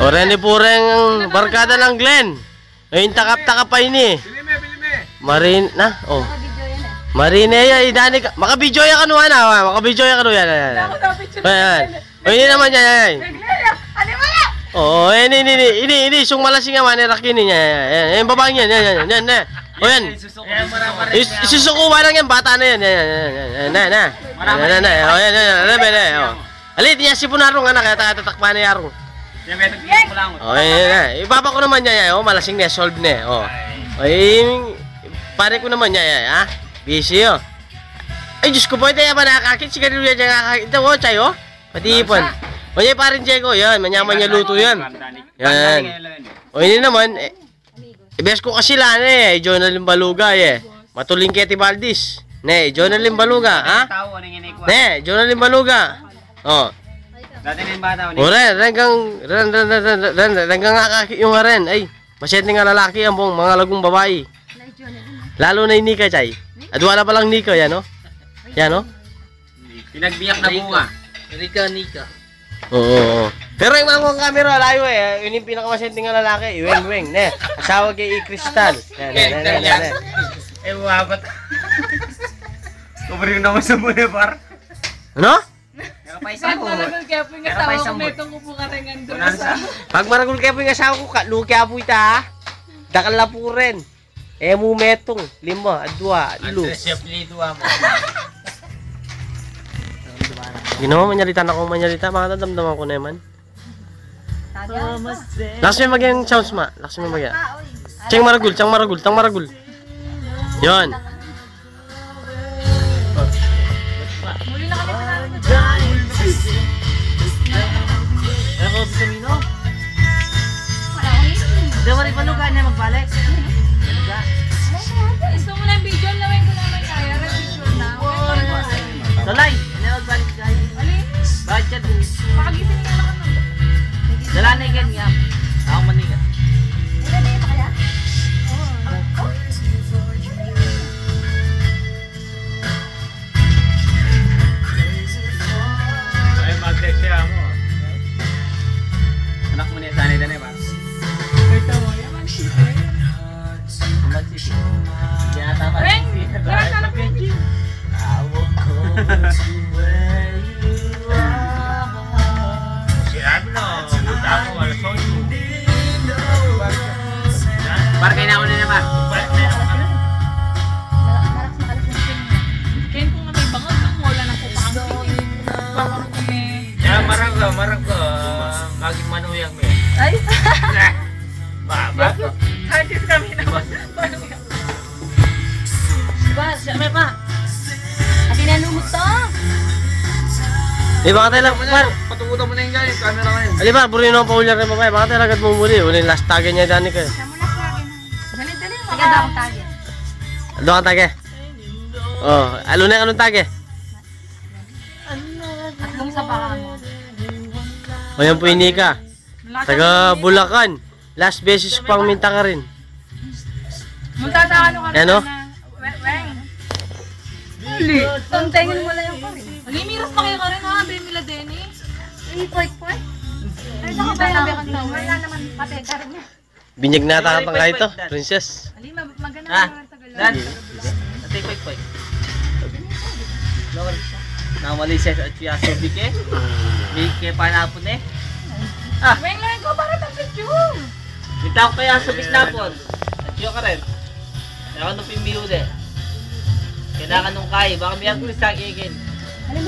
Ore ni pureng barkada lang Glenn. Ayun takap-takap pa ini. Marin na. Oh. Marine ya idani ka. Maka-video ya kanu ana, maka-video ya kanu yan. Ayan. Oh, ini naman yan. Oh, ini sung malasing man ni Rakini niya. Yan, babang yan. Yan. Oh, yan. Isusuko ba lang yan bata na yan. Yan. Na. Oh, yan. Ali, diya si punarong anak kaya tatakpan ni Arong. Oh, yan. Ibaba ko naman niya. Oh, malasing niya solve niya. Oh. Ay, pare ko naman niya, ha. Busy oh. Ay, Diyos ko po, ito yung manakakit. Sigarilyo yan nakakakit. Ito, oh, chay, oh. Patipon. O, yan pa rin, Diego. Yan, manyaman niya luto yan. Yan. O, ini naman, ibes ko kasi lang, Jonalyn Baluga, Matuling Keti Valdez. Ne, Jonalyn Baluga, ha? Ne, Jonalyn Baluga. O. O, ren, renggang nakakakit yung ren. Ay, masyadong nga lalaki ang mga lagong babae. Lalo na yung Nika, chay. Adwala pa lang Nika, yan, oh. Yan, oh. Pinagbiyak na bunga. Nika. Oo. Pero yung mga camera, layo yun yung pinakamasenting na lalaki. Weng, ne. Asawa kay Crystal. Ne. Wabat. Kubri naman sa muna, par. Ano? Pag maragul kaya po yung asawa ko, may tungko po karengan doon sa... Pag maragul kaya po yung asawa ko, luki po ita, dakal na po rin. Mo metong, 5, 2, ilo. Ginawa manyalitan akong manyalita, makatadamdaman ko naman. Lakas mo mag-yung sounds ma, lakas mo mag-yung. Tiyang maragul. Yun. Muli na kami pinaragul. Ako, Bisamino. Wala akong isip. Dawari pa lugar niya magbalik. Gusto mo na yung video, lawin ko naman kaya. Picture na. Dalay, ano magbalik guys? Alin? Budget. Makagising nga lang ano. Dala na yan nga. Ako manigat. Ilagay pa kaya? Ay, mag-text siya mo. Anak mo niya, sanay na ba? Ito mo, yung mag-isip. Reng! Reng, kalap yung gym. Par kayo na ako na naman. Kaya kung may bangot, ang wala na po pangkin. Bangot kami. Marag ka. Maging manuyang mo. Ay! Ba? Hardis kami naman. Ba, siya may pa. At inanumot to. Di ba ka tayo lang, par? Patugutan mo na yung guys. Camera ngayon. Ali ba, puro yun ang paulyar ng babae. Baka tayo lagad mo muli. Uling last tag niya dyan kayo. Dali. Maganda akong target. Ano ka tage? Oh, alo na anong tage? At kung sa baka mo. O yan po yung Nika. Taga Bulacan. Last beses pang minta ka rin. Munta sa ano kami Ano? na. Weng. Huli. Tantengin mo lang yung parin. Malimiras pa kayo ka rin ha, Bemila Denny. Point. Ay, saka ba yung wala naman pati ka rin niya. Binyag na taka pang kahit to, princess. Ali, maganda Ah, naman tagal Dan. lang. Ate, quick. Lord, namali siya sa Chiaso Bike. Bike pa na po eh. Weng lang ko para ng picture. Kita ko kaya sa Bisnapon. At siya ka rin. Naka nung pimiuli. Kailangan nung kaya. Baka may aglis sa akin.